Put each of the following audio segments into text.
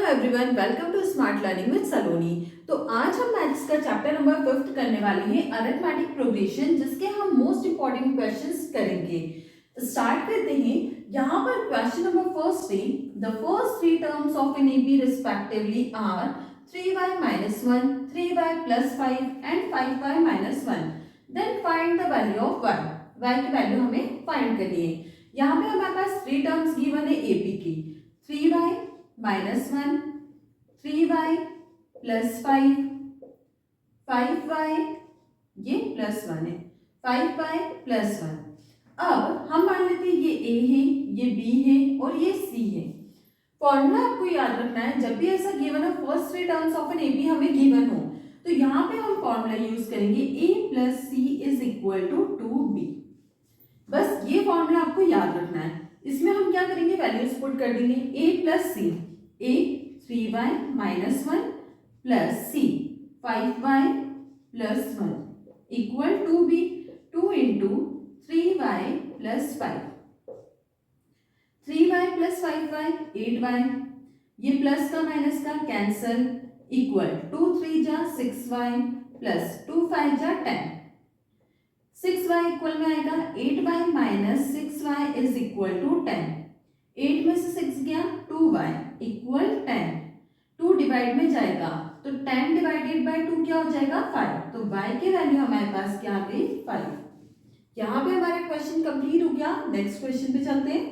Everyone, welcome to smart learning with Saloni. तो आज हम मैथ्स का चैप्टर नंबर 5 करने वाले हैं, अरिथमेटिक प्रोग्रेशन, जिसके हम मोस्ट इंपॉर्टेंट क्वेश्चंस करेंगे। स्टार्ट करते हैं। यहाँ पर क्वेश्चन नंबर फर्स्ट है, the first three terms of an AP respectively are 3y minus 1, 3y plus 5 and 5y minus 1. Then find the value of y. y की value हमें find करनी है। यहाँ पे हमारे पास थ्री टर्म्स गिवन है AB की, 3y minus 1, 3y plus 5, 5y ये प्लस 1 है, 5y plus 1। अब हम मान लेते हैं ये a है, ये b है और ये c है। फॉर्मूला आपको याद रखना है, जब भी ऐसा गिवन हो, first three terms of an AP हमें गिवन हो, तो यहाँ पे हम फॉर्मूला यूज करेंगे a plus c is equal to 2b। बस ये फॉर्मूला आपको याद रखना है। इसमें हम क्या करेंगे, वैल्यूज पुट कर देंगे। a plus c, a 3y minus 1 plus c 5y plus 1 equal to b 2 into 3y plus 5, 3y plus 5y 8y, ये प्लस का माइनस का कैंसल, इक्वल 2 3 जा 6y प्लस 2 5 जा 10, 6y इक्वल में आएगा 8y minus 6y is equal to 10। 8 में से 6 गया 2y इक्वल 10। 2 डिवाइड में जाएगा तो 10 डिवाइडेड बाय 2 क्या हो जाएगा 5। तो y की वैल्यू हमारे पास क्या आ गई 5। यहाँ पे हमारा क्वेश्चन कंप्लीट हो गया। नेक्स्ट क्वेश्चन पे चलते हैं।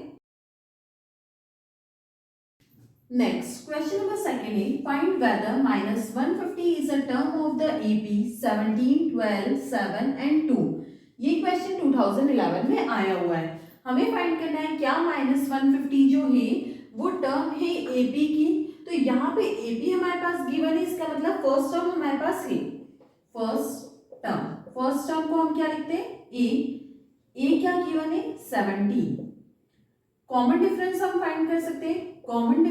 नेक्स्ट क्वेश्चन नंबर सेकंड है, find whether minus 150 is a term of the AP 17, 12, 7 and 2। ये क्वेश्चन 2011 में आया हुआ है। हमें फाइंड करना है क्या माइनस 150 जो है वो टर्म है एबी की। तो यहाँ पे एबी हमारे पास गिवन है, इसका मतलब फर्स्ट टर्म हमारे पास है। फर्स्ट टर्म को हम क्या लिखते हैं ए क्या गिवन है 17। कॉमन डिफरेंस हम फाइंड कर सकते हैं। कॉमन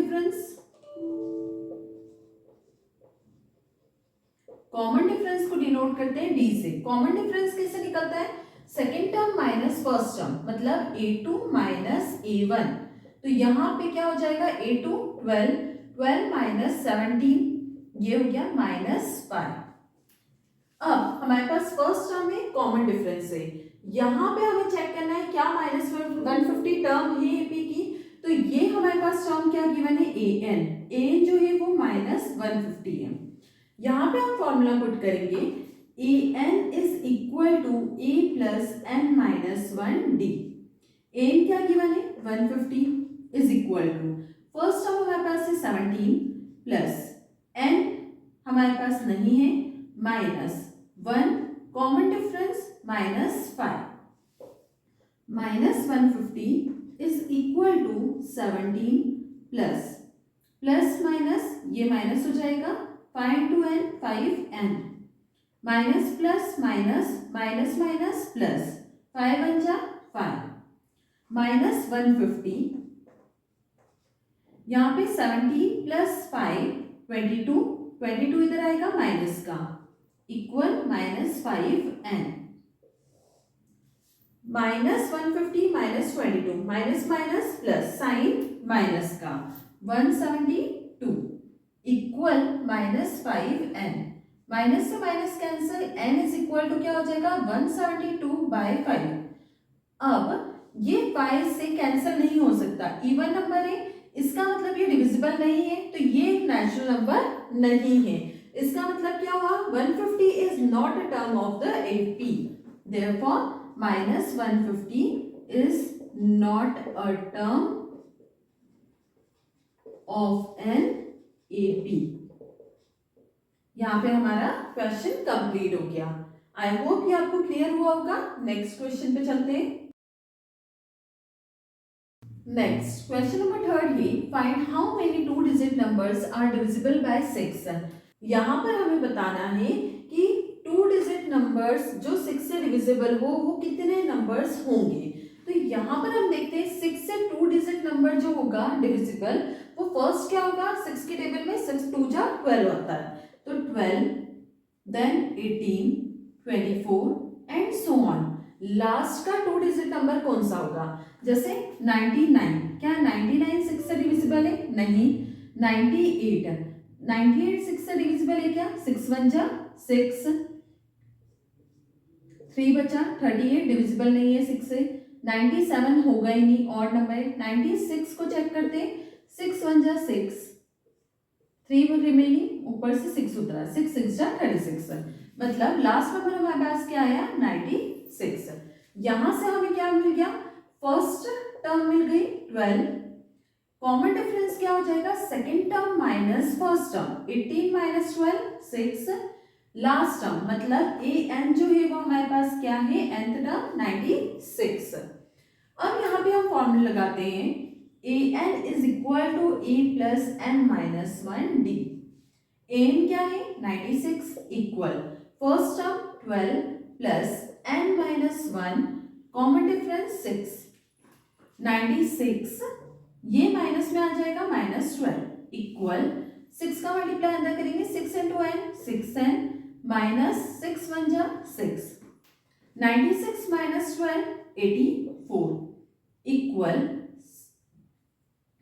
डिफरेंस को डिनोट करते हैं डी से। कॉमन डिफरेंस कैसे निकलता है, second term minus first term, मतलब a2 माइनस a1। तो यहाँ पे क्या हो जाएगा a2 12, 12 माइनस 17, ये हो गया माइनस 5। अब हमारे पास फर्स्ट टर्म में कॉमन डिफरेंस है, यहाँ पे हमें चेक करना है क्या माइनस 150 टर्म है एपी की। तो ये हमारे पास टर्म क्या गिवन है an जो है वो माइनस 150 है। यहाँ पे हम फॉर्मूला पुट करेंगे an is equal to a plus n minus 1d। an क्या गिवन है 150 is equal to, first term हमारे पास है 17 प्लस n हमारे पास नहीं है minus 1, common difference minus 5, minus 150 is equal to 17 plus minus ये माइनस हो जाएगा 5 to n 5n, minus plus minus minus minus plus 5 1 जा 5, माइनस 150, यहाँ पे 17 प्लस 5 22 इधर आएगा माइनस का, equal minus 5n, minus 150 minus 22, minus minus plus sign minus का 172 इक्वल माइनस 5n, माइनस से minus cancel, n is equal to क्या हो जाएगा 172/5। अब ये 5 से कैंसिल नहीं हो सकता, इवन नंबर है, इसका मतलब ये डिविजिबल नहीं है, तो ये एक नेचुरल नंबर नहीं है। इसका मतलब क्या हुआ 150 is not a term of the AP, therefore minus 150 is not a term of an AP. यहाँ पे हमारा क्वेश्चन कंप्लीट हो गया। आई होप ये आपको क्लियर हुआ होगा। नेक्स्ट क्वेश्चन पे चलते हैं। नेक्स्ट क्वेश्चन नंबर थर्ड है, find how many 2 digit numbers are divisible by 6। यहाँ पर हमें बताना है कि 2 डिजिट नंबर्स जो 6 से डिविजिबल हो वो कितने नंबर्स होंगे। तो यहाँ पर हम देखते हैं 6 से 2 डिजिट नंबर जो होगा डिविजिबल, वो फर्स्ट क्या होगा 6 के टेबल में 6 2 जा 12 होता है, तो 12, then 18, 24 and so on. Last का 2 डिजिट नंबर कौन सा होगा, जैसे 99, क्या 99 6 से डिविजिबल है, नहीं। 98, 98 6 से डिविजिबल है क्या? 6 1 जा 6, 3 बचा 38, डिविजिबल नहीं है 6 से। 97 होगा ही नहीं, और नंबर है। 96 को चेक करते हैं, 6 1 जा 6, 3 रिमेनिंग, ऊपर से 6 उतरा, 6 6 जा 36, मतलब लास्ट नंबर हमारे पास क्या आया? 96। यहां से हमें क्या मिल गया? फर्स्ट टर्म मिल गई 12, कॉमन डिफरेंस क्या हो जाएगा? Second term minus first term, 18 minus 12 6, last term मतलब ए एन जो है वो हमारे पास क्या है? nth term 96। अब यहाँ पे हम फॉर्मूला लगाते हैं, A N is equal to A plus N minus 1 D. N क्या है? 96 equal first term 12 plus N minus 1, common difference 6, 96 ये माइनस में आ जाएगा -12 इक्वल 6 का मल्टीप्लाई अंदर करेंगे, 6 इंटू एन 6n माइनस 6 1 जा 6, 96 माइनस 12 84 इक्वल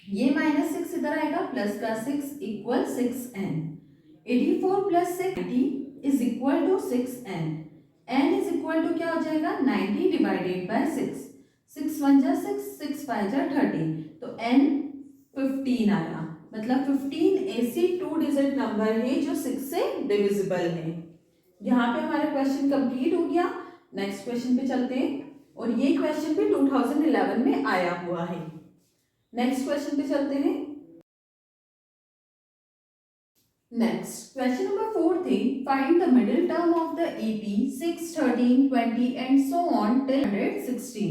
ये -6 इधर आएगा, प्लस का 6 equal 6n, 84 plus 60 is equal to 6n, n is equal to क्या हो जाएगा? 90 डिवाइडेड बाय 6, 6 1 जा 6, 6 5 जा 30, तो n 15 आया, मतलब 15 ऐसी 2 डिजिट नंबर है जो 6 से डिविजिबल है। यहाँ पे हमारा क्वेश्चन कंप्लीट हो गया। नेक्स्ट क्वेश्चन पे चलते हैं, और ये क्वेश्चन भी 2011 में आया हुआ है। नेक्स्ट क्वेश्चन पे चलते हैं। नेक्स्ट क्वेश्चन नंबर 4 थे, find the middle term of the AP 6 13 20 and so on till 116।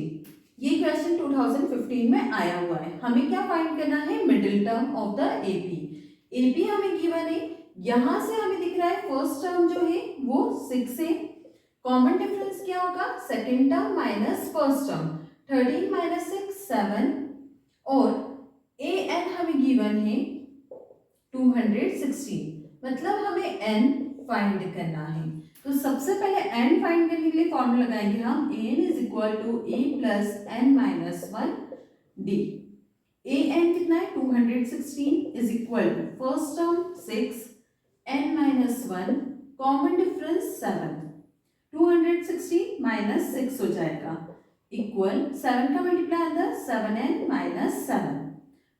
ये क्वेश्चन 2015 में आया हुआ है। हमें क्या फाइंड करना है? Middle term of the AP. AP हमें गिवन है, यहां से हमें दिख रहा है फर्स्ट टर्म जो है वो 6 है, कॉमन डिफरेंस क्या होगा? Second term minus first term, 13 minus 6 7, और ए एन हमें गिवन है 216, मतलब हमें n फाइंड करना है। तो सबसे पहले n फाइंड करने के लिए फॉर्मूला लगाएंगे हम, an is equal to a plus n minus 1 d। an कितना है? 216 is equal to first term 6, n minus 1, common difference 7, 216 minus 6 हो जाएगा इक्वल 7 का मल्टीप्लाई अंदर 7n माइनस 7,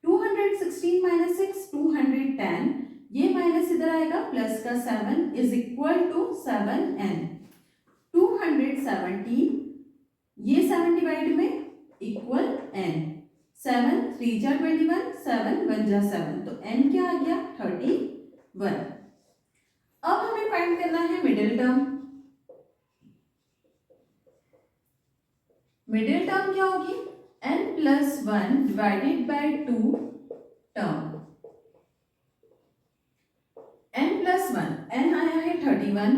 216 माइनस 6 210, ये माइनस इधर आएगा, प्लस का 7 इज इक्वल टू 7n, 217 ये 7 डिवाइड में इक्वल n, 7 3 जा 21, 7 1 जा 7, तो n क्या आ गया? 31। अब हमें फाइंड करना है मिडिल टर्म। मिडिल टर्म क्या होगी? n plus 1 divided by 2 term, n plus 1, n आया है 31,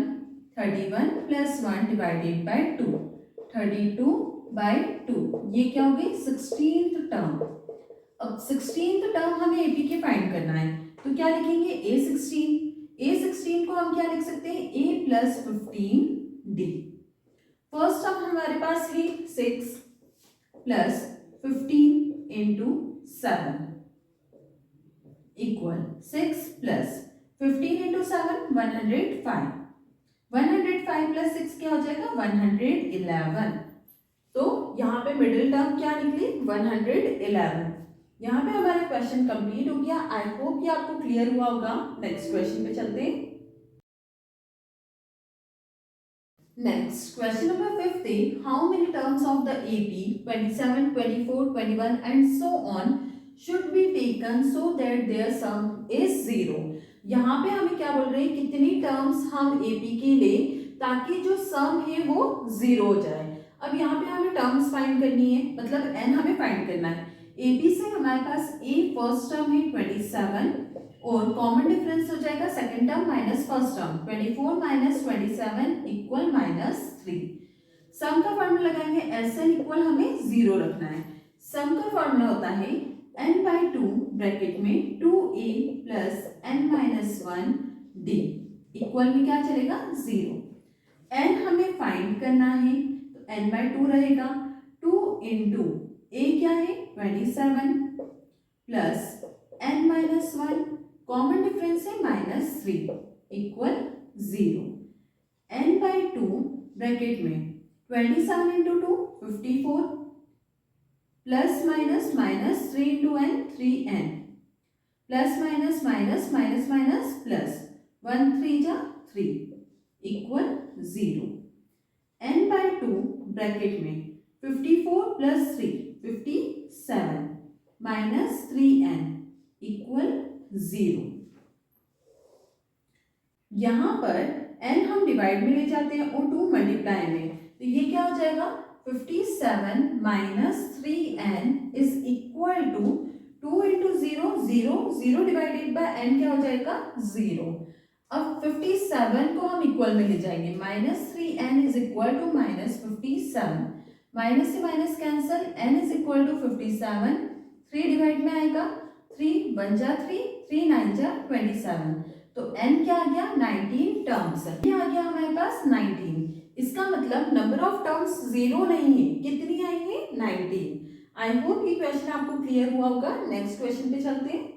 31 प्लस 1 डिवाइडेड बाय 2, 32 बाय 2, ये क्या हो गई? 16th term. अब 16th टर्म हमें एपी के फाइंड करना है, तो क्या लिखेंगे? a16 को हम क्या लिख सकते हैं? a plus 15d। First term हमारे पास है 6 plus 15 into 7 equal 6 plus 15 into 7 105, 105 plus 6 क्या हो जाएगा? 111। तो यहाँ पे मिडिल टर्म क्या निकली? 111। यहाँ पे हमारा क्वेश्चन कंप्लीट हो गया। आई होप कि आपको क्लियर हुआ होगा। नेक्स्ट क्वेश्चन पे चलते हैं। नेक्स्ट क्वेश्चन नंबर 5 है, how many terms of the AP 27 24 21 and so on should be taken so that their sum is 0। यहाँ पे हमें क्या बोल रहे हैं? कितनी टर्म्स हम एपी के ले ताकि जो सम है वो 0 हो जाए। अब यहाँ पे हमें टर्म्स फाइंड करनी है, मतलब n हमें फाइंड करना है। एपी से हमारे पास a फर्स्ट टर्म है 27, और कॉमन डिफरेंस हो जाएगा second term minus first term, 24 minus 27 equal -3। सम का फॉर्मूला लगाएंगे, एसएन इक्वल हमें 0 रखना है। सम का फॉर्मूला होता है n/2 ब्रैकेट में 2a plus n minus 1 d equal में क्या चलेगा? 0। n हमें फाइंड करना है, तो n/2 रहेगा, 2 इंटू a क्या है? 27 plus n minus 1, common difference है -3 इक्वल 0। n बाई 2 ब्रैकेट में 27 into 2 54 plus minus minus 3 into n 3n plus minus minus minus minus plus 1 3 जा 3 इक्वल 0। n बाई 2 ब्रैकेट में 54 प्लस 3 57 माइनस 3n इक्वल 0। यहाँ पर n हम divide में ले जाते हैं और 2 मल्टीप्लाई में, तो ये क्या हो जाएगा 57 minus 3n is equal to 2 into 0 0 0 divided by n क्या हो जाएगा 0। अब 57 को हम इक्वल में ले जाएंगे, minus 3n is equal to minus 57, minus से minus cancel, n is equal to 57, 3 divide में आएगा 3 1 जा 3 3 9 जा 27, तो n क्या आ गया 19 टर्म्स। ये आ गया हमारे पास 19। इसका मतलब नंबर ऑफ टर्म्स 0 नहीं है, कितनी आई है 19। आई होप ये क्वेश्चन आपको क्लियर हुआ होगा। नेक्स्ट क्वेश्चन पे चलते हैं।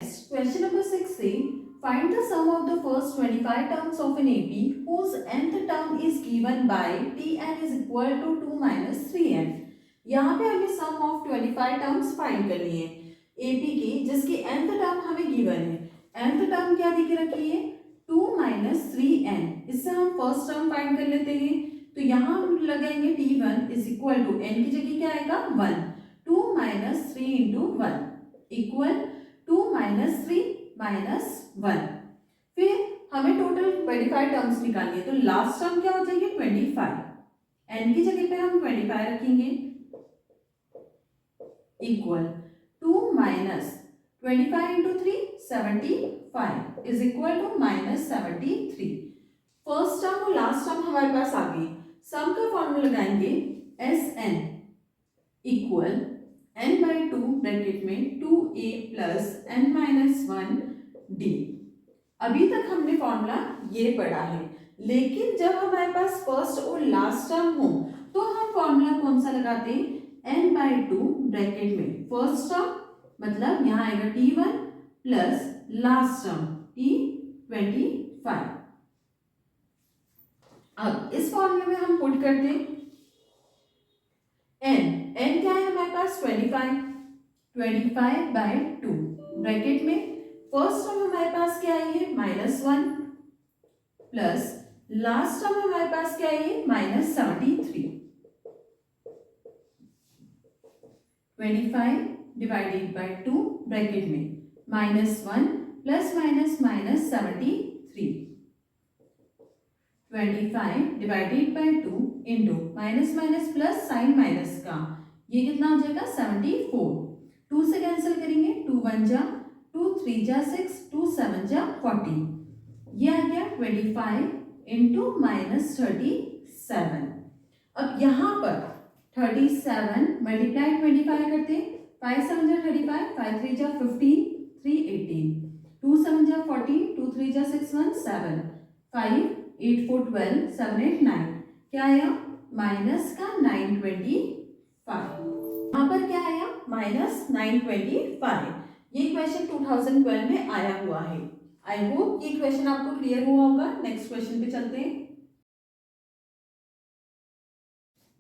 क्वेश्चन नंबर 6 से find the sum of the first 25 terms of an AP whose nth term is given by tn is equal to 2 minus 3n। यहाँ पे हमें सम ऑफ 25 टर्म्स फाइंड करनी है एपी की, जिसकी nth टर्म हमें गिवन है। nth टर्म क्या दी रखी है 2 माइनस 3n। इससे हम फर्स्ट टर्म फाइंड कर लेते हैं, तो यहाँ हम लगाएंगे t1 is equal to n की जगह क्या आएगा 1, 2 minus 3 into 1 equal 2 minus 3 minus 1। फिर हमें टोटल 25 टर्म्स निकालनी है, तो लास्ट टर्म क्या हो जाएगी 25, n की जगह पे हम 25 रखेंगे equal 2 minus 25 into 3 75 is equal to minus 73। First term और लास्ट टर्म हमारे पास आ गई। सम का फॉर्मूला लगाएंगे Sn equal n by 2 bracket में 2a plus n minus 1d। अभी तक हमने फॉर्मूला ये पढ़ा है, लेकिन जब हमारे पास फर्स्ट और लास्ट टर्म हो तो हम फॉर्मूला कौन सा लगाते हैं n बाई 2 ब्रैकेट में फर्स्ट टर्म मतलब यहाँ आएगा t1 plus last term t25। अब इस फॉर्मूले में हम पुट करते हैं n क्या है हमारे पास 25 बाई 2 ब्रैकेट में फर्स्ट टर्म हमारे पास क्या आई है -1 प्लस लास्ट टर्म हमारे पास क्या आई है -73। 25 डिवाइडेड बाई 2 ब्रैकेट में -1 plus minus minus 73। 25 divided by 2 into minus minus plus sign minus का, ये कितना हो जाएगा 74। 2 से कैंसिल करेंगे, 2 1 जा 2 3 जा 6 2 7 जा 40, ये आ गया 25 इंटू माइनस 37। अब यहाँ पर 37 मल्टीप्लाई 25 करते हैं, 5 7 जा 35 5 3 जा 15 3 18 2 7 जा 40 2 3 जा 6 1 7 5 8 4 12 7 8 9, क्या आया माइनस का 925। यहाँ पर क्या आया माइनस 925। ये क्वेश्चन 2012 में आया हुआ है। आई होप ये क्वेश्चन आपको क्लियर हुआ होगा। नेक्स्ट क्वेश्चन पे चलते हैं।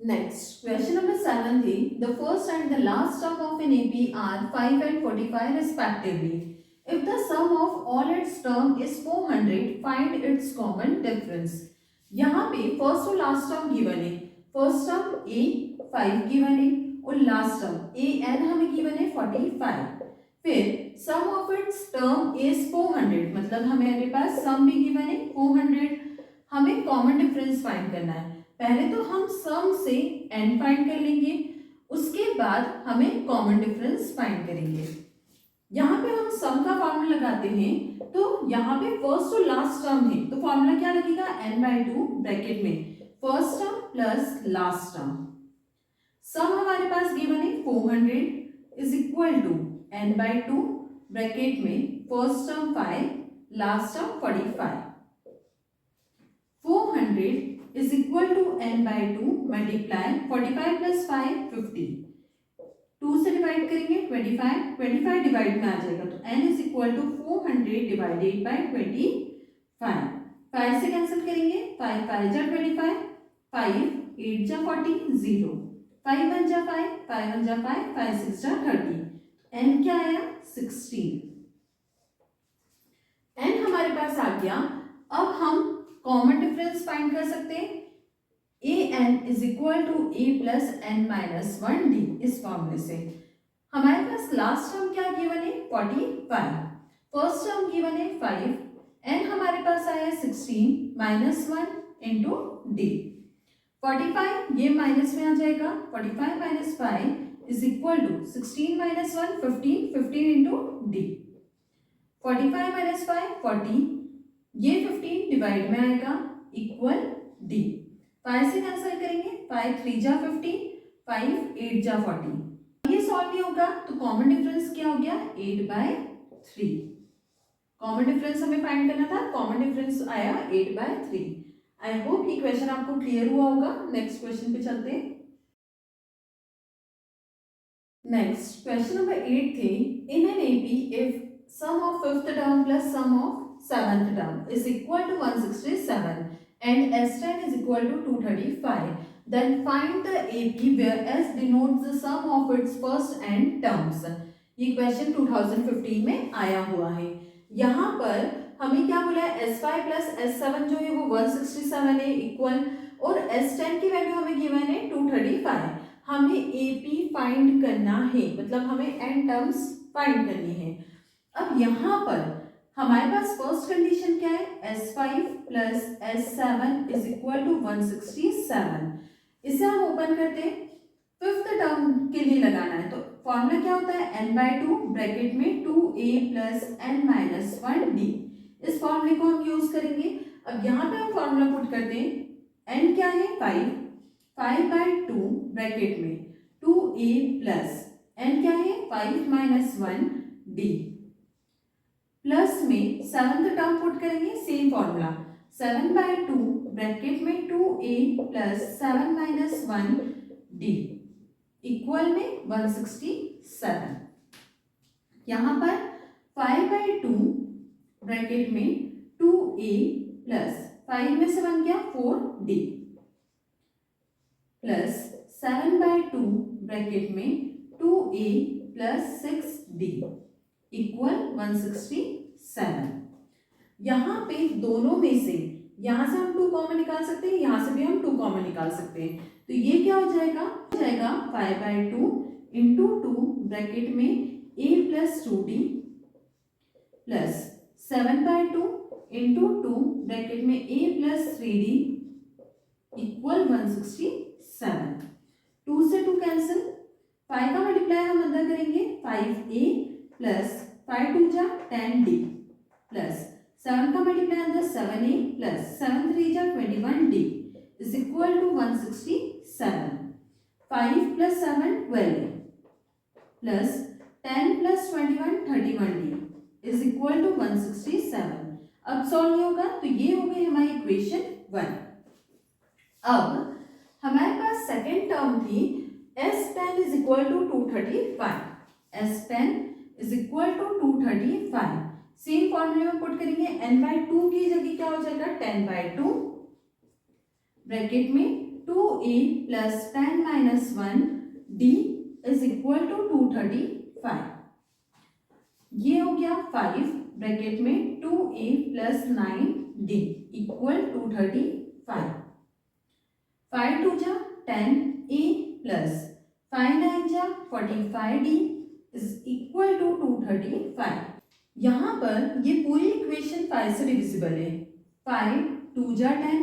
नेक्स्ट क्वेश्चन नंबर 7 थी the first and the last term of an AP are 5 and 45 respectively. If the sum of all its term is 400, find its common difference. यहाँ पे first और last term given है। First term a 5 given है और last term a n हमें given है 45। फिर सम of its term is 400, मतलब हमारे पास सम भी गिवन है 400। हमें कॉमन डिफरेंस फाइंड करना है। पहले तो हम सम से n फाइंड कर लेंगे, उसके बाद हमें कॉमन डिफरेंस फाइंड करेंगे। यहाँ पे हम सम का फॉर्मूला लगाते हैं, तो यहाँ पे फर्स्ट और लास्ट टर्म है, तो फॉर्मूला क्या लगेगा n बाई 2 ब्रैकेट में first term plus last term. Sum हमारे पास गिवन है 400 is equal to n by 2 bracket में first term 5 last term 45। 400 is equal to n by 2 multiply 45 plus 5 50 2 से डिवाइड करेंगे 25, 25 डिवाइड में आ जाएगा तो n is equal to 400 divided by 25। 5 से कैंसिल करेंगे, 5 5 जा 25, 5 8 जा 40, 0, 5 1 जा 5, 5 1 जा 5, 5 6 जा 30, n क्या आया 16। n हमारे पास आ गया। अब हम कॉमन डिफरेंस फाइंड कर सकते हैं, A N is equal to A plus N minus 1 d. इस फॉर्मूले से हमारे पास लास्ट टर्म क्या गिवन है 45, फर्स्ट टर्म गिवन है 5, एन हमारे पास आया 16 माइनस 1 इंटू डी। 45 ये माइनस में आ जाएगा, 45 minus 5 is equal to 16 minus 1 15, 15 into D. 45 minus 5 40, ये 15 डिवाइड में आएगा इक्वल डी। 5 से कैंसिल करेंगे, 5 3 जा 15, 5 8 जा 40। ये सॉल्व नहीं होगा तो कॉमन डिफरेंस क्या हो गया 8/3। कॉमन डिफरेंस हमें फाइंड करना था, कॉमन डिफरेंस आया 8/3। आई होप ये क्वेश्चन आपको क्लियर हुआ होगा। नेक्स्ट क्वेश्चन पे चलते हैं। नेक्स्ट क्वेश्चन नंबर 8 थे, in an AP if sum of fifth term plus sum of seventh term is equal to 167 and S10 is equal to 235, then find the AP where S denotes the sum of its first n terms। ये question 2015 में आया हुआ है। यहाँ पर हमें क्या बोला है, S5 प्लस S7 जो है वो 167 है इक्वल, और S10 की वैल्यू हमें गिवन है 235। हमें AP फाइंड करना है, मतलब हमें n टर्म्स फाइंड करनी है। अब यहाँ पर हमारे पास फर्स्ट कंडीशन क्या है, S5 plus S7 is equal to 167। इसे हम ओपन करते हैं, फिफ्थ टर्म के लिए लगाना है तो फॉर्मूला क्या होता है n/2 ब्रैकेट में 2a plus n minus 1d। इस फॉर्मूले को हम यूज करेंगे। अब यहाँ पे हम फॉर्मूला पुट करते हैं, n क्या है 5, 5/2 ब्रैकेट में 2a प्लस n क्या है 5 माइनस 1d, प्लस में सेवंथ टर्म पुट करेंगे, सेम फॉर्मूला 7/2 ब्रैकेट में 2a plus 7 minus 1d equal में 167। यहाँ पर 5/2 ब्रैकेट में 2a प्लस 5 में से बन गया 4d प्लस 7/2 ब्रैकेट में 2a प्लस 6d इक्वल 167। यहाँ पे दोनों में से, यहाँ से हम 2 कॉमन निकाल सकते हैं, यहाँ से भी हम 2 कॉमन निकाल सकते हैं। तो ये क्या हो जाएगा, 5/2 इंटू 2 ब्रैकेट में a plus 2d plus 7/2 into 2 bracket में a प्लस 3d इक्वल 167। 2 से 2 कैंसिल, 5 का मल्टीप्लाई हम अंदर करेंगे 5a प्लस 5 2 जा 10d प्लस 7 का मल्टीप्लाई अंदर 7a प्लस 7 3 जा 21d is equal to 167। 5 plus 7 12 plus 10 plus 21 31d is equal to 167। अब सॉल्व नहीं होगा तो ये हो गई हमारी इक्वेशन 1। अब हमारे पास सेकेंड टर्म थी S10 is equal to 235। S10 is equal to 235, same फॉर्मूले में पुट करेंगे, n/2 की जगह क्या हो जाएगा 10/2 ब्रैकेट में 2a plus 10 minus 1d is equal to 235। ये हो गया 5 ब्रैकेट में 2a प्लस 9d इक्वल 235। 5 2 जा 10a प्लस 5 9 जा 45d इज इक्वल टू 235। यहाँ पर ये पूरी इक्वेशन 5 से डिविजिबल है। 5 2 जा 10,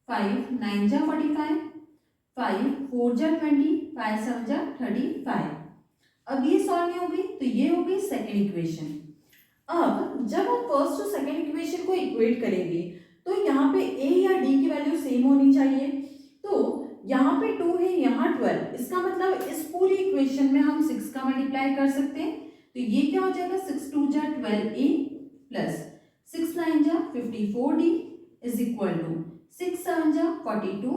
5 9 जा 45, 5 4 जा 20, 5 7 जा 35। अब ये सॉल्व नहीं होगी तो ये हो गई सेकेंड इक्वेशन। अब जब हम फर्स्ट और सेकेंड इक्वेशन को इक्वेट करेंगे तो यहाँ पे a या d की वैल्यू सेम होनी चाहिए। तो यहाँ पे 2 है, यहाँ 12, इसका मतलब इस पूरी इक्वेशन में हम 6 का मल्टीप्लाई कर सकते हैं। तो ये क्या हो जाएगा 6 2 जा 12a प्लस 6 9 जा 54d इज इक्वल टू 6 7 जा 42,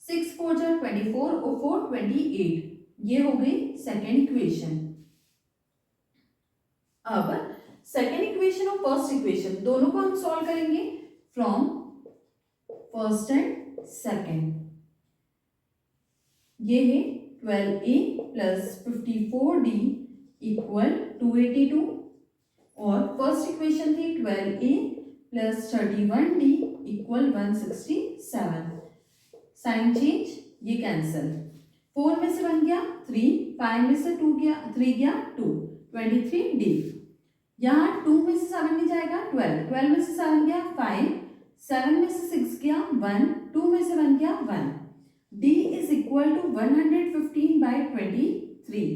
6 4 जा 24 और 4 28। ये हो गई सेकेंड इक्वेशन। अब सेकेंड इक्वेशन और फर्स्ट इक्वेशन दोनों को हम सॉल्व करेंगे फ्रॉम फर्स्ट एंड सेकेंड। ये है 12a प्लस 54d इक्वल 282 और फर्स्ट इक्वेशन थी 12a plus 31d equal 167। Sign change, ये कैंसल, 4 में से 1 गया 3, 5 में से 2 गया 3 गया 2, 23d। यहाँ 2 में से 7 नहीं जाएगा 12, 12 में से 7 गया 5, 7 में से 6 गया 1, 2 में से 1 गया 1। d is equal to 115 by 23।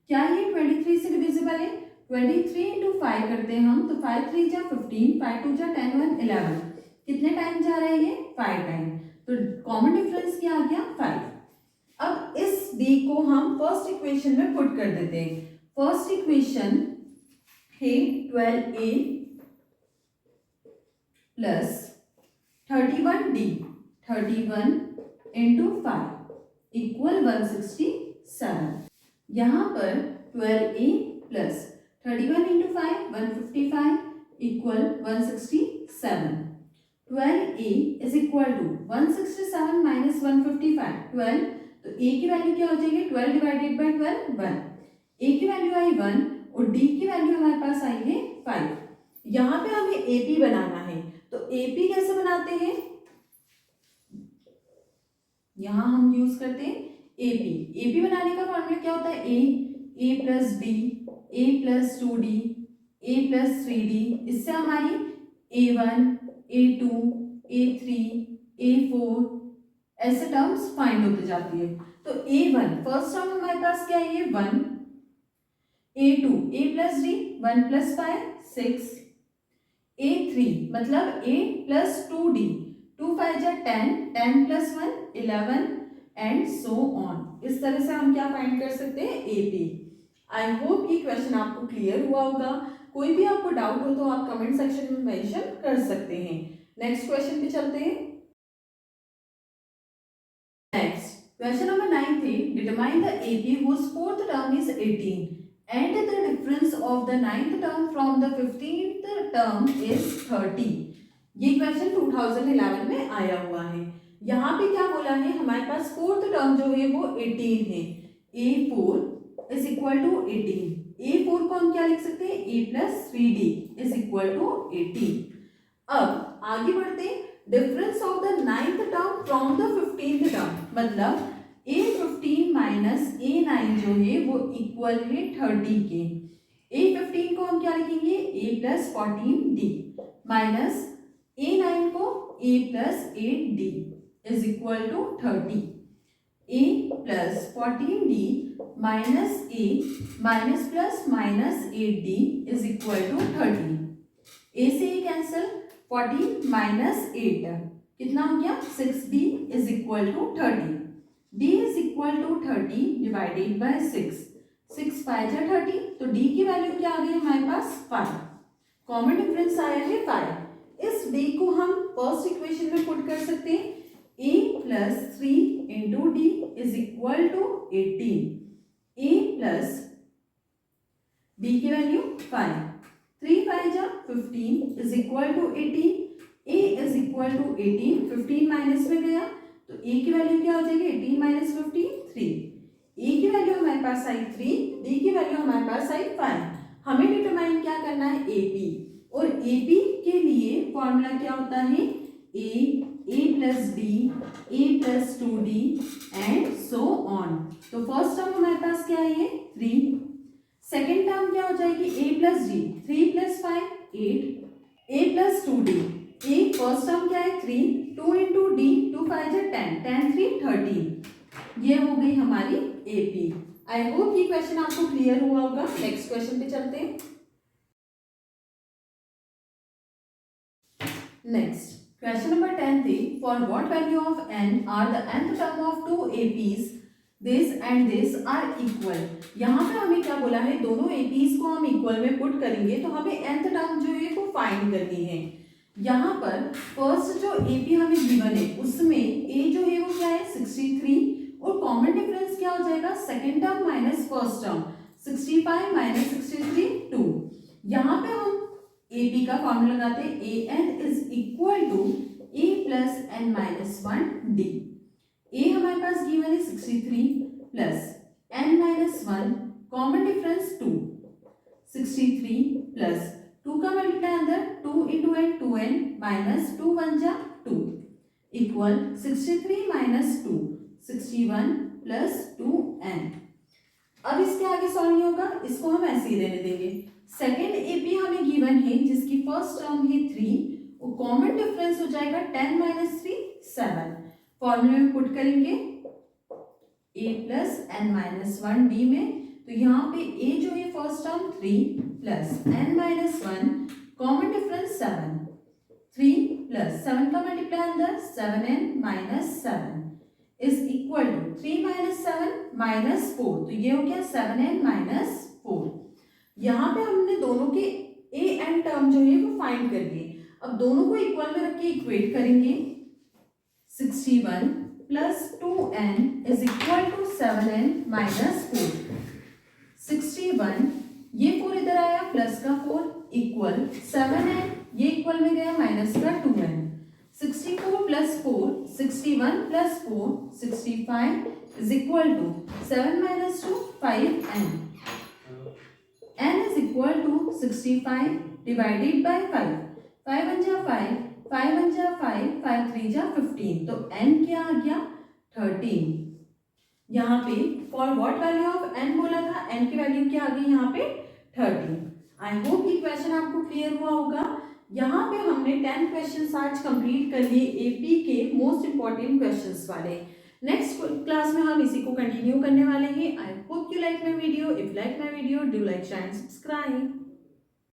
क्या ये 23 से डिविजिबल है? 23 इंटू 5 करते हैं हम, तो 5 3 जा 15, 5 2 जा 10 1 11। कितने टाइम जा रहा है ये? 5 टाइम। तो कॉमन डिफरेंस क्या आ गया? 5। अब इस d को हम फर्स्ट इक्वेशन में पुट कर देते हैं। फर्स्ट इक्वेशन है 12a plus 31d, 31 into 5 equal 167। यहाँ पर 12a plus 31 into 5 155 equal 167। 12a is equal to 167 minus 155 12, तो a की वैल्यू क्या हो जाएगी? 12 डिवाइडेड बाई 12 1। a की वैल्यू आई 1 और d की वैल्यू हमारे पास आई है 5। यहाँ पे हमें AP बनाना है, तो AP कैसे बनाते हैं? यहाँ हम यूज करते हैं AP बनाने का फॉर्मूला क्या होता है? a plus b, a plus 2d, a plus 3d। इससे हमारी a1, a2, a3, a4 ऐसे टर्म्स फाइंड होते जाती है। तो a1 फर्स्ट टर्म हमारे पास क्या है? 1, a2 a plus d 1 plus 5 6, a3 मतलब a प्लस 2d 2 5 जा 10, 10 प्लस 1 11 एंड सो ऑन। इस तरह से हम क्या फाइंड कर सकते हैं? AP। आई होप ये क्वेश्चन आपको क्लियर हुआ होगा। कोई भी आपको डाउट हो तो आप कमेंट सेक्शन में मेंशन कर सकते हैं। नेक्स्ट क्वेश्चन पे चलते हैं। नेक्स्ट क्वेश्चन नंबर 9 थे, determine the AP whose fourth term is 18 and the difference of the 9th term from the 15th term is 30। ये क्वेश्चन 2011 में आया हुआ है। यहाँ पे क्या बोला है? हमारे पास फोर्थ टर्म जो है वो 18 है। A4 is equal to 18। A4 को हम क्या लिख सकते हैं? A plus 3D is equal to 18। अब आगे बढ़ते, difference of the 9th term from the 15th term, मतलब A15 माइनस A9 जो है वो इक्वल है 30 के। A15 को हम क्या लिखेंगे? A plus 14D minus A9 को A plus 8D is equal to 30। A plus 14D minus A minus plus minus 8D is equal to 30। A से A कैंसल, 14 माइनस 8 कितना हो गया? 6D is equal to 30। D is equal to 30 divided by 6, 6 5 जा 30, तो D की value क्या आ गई हमारे पास? 5। कॉमन डिफरेंस आया है 5। इस D को हम फर्स्ट इक्वेशन में पुट कर सकते हैं। A plus 3 into D is equal to 18। A plus D की वैल्यू 5, 3 5 जा 15 is equal to 18। A is equal to 18, 15 minus में गया तो A की वैल्यू क्या हो जाएगी? 18 माइनस 15 3। A की वैल्यू हमारे पास आई 3, D की वैल्यू हमारे पास आई 5। हमें डिटरमाइन क्या करना है? AP। और AP के लिए फॉर्मूला क्या होता है? A plus B, A plus 2D and so on. तो फर्स्ट टर्म हमारे पास क्या है? 3। सेकेंड टर्म क्या हो जाएगी? A plus D, 3 plus 5 8, A plus 2D। A first term क्या है? 3, 2 इंटू D 2 5 जा 10, 10 3 13। ये हो गई हमारी AP। आई होप ये क्वेश्चन आपको क्लियर हुआ होगा। नेक्स्ट क्वेश्चन पे चलते हैं। नेक्स्ट क्वेश्चन नंबर 10 थी, for what value of n are the nth term of two APs this and this are equal. यहाँ पे हमें क्या बोला है? दोनों APs को हम इक्वल में पुट करेंगे तो हमें nth टर्म जो है वो फाइंड करनी है। यहाँ पर फर्स्ट जो AP हमें गिवन है उसमें A जो है वो क्या है? 63 और कॉमन डिफरेंस क्या हो जाएगा, second term minus first term, 65 minus 63 2। यहाँ पे हम AP का फॉर्मूला लगाते हैं, AN is equal to A plus N minus 1 D। A हमारे पास गिवन है 63 plus n minus 1, common difference 2, 63 plus 2 का मल्टीप्लाई अंदर 2 इंटू एन 2n माइनस 2 1 जा 2 इक्वल 63 माइनस 2 61 प्लस 2n। अब इसके आगे सॉल्व नहीं होगा, इसको हम ऐसे ही रहने देंगे। सेकेंड AP हमें गिवन है जिसकी फर्स्ट टर्म है 3, वो कॉमन डिफरेंस हो जाएगा 10 माइनस 3 7। फॉर्मूले में पुट करेंगे A plus N minus 1 D में, तो यहाँ पे A जो है first term 3 plus n minus 1, common difference 7, 3 plus 7 का मल्टीप्लाई अंदर 7n minus 7 is equal to 3 minus 7 minus 4, तो ये हो गया 7n माइनस 4। यहाँ पे हमने दोनों के a एंड टर्म जो है वो फाइंड कर लिए। अब दोनों को इक्वल में रख के इक्वेट करेंगे, 61 plus 2n is equal to 7n minus 4। 61 ये 4 इधर आया, प्लस का 4 इक्वल 7n, ये इक्वल में गया माइनस का 2n। 64 plus 4 61 plus 4 65 is equal to 7 minus 2 5n। n is equal to 65 divided by 5, 5 1 जा 5, 5 1 जा 5, 5 3 जा 15, तो n क्या आ गया 13। यहाँ पे for what value of n बोला था, n की वैल्यू क्या आ गई यहाँ पे 13। आई होप ये क्वेश्चन आपको क्लियर हुआ होगा। यहाँ पे हमने 10 क्वेश्चन आज कंप्लीट कर लिए AP के मोस्ट इंपॉर्टेंट क्वेश्चंस वाले। नेक्स्ट क्लास में हम इसी को कंटिन्यू करने वाले हैं। I hope you like my video. If like my video do like share and subscribe.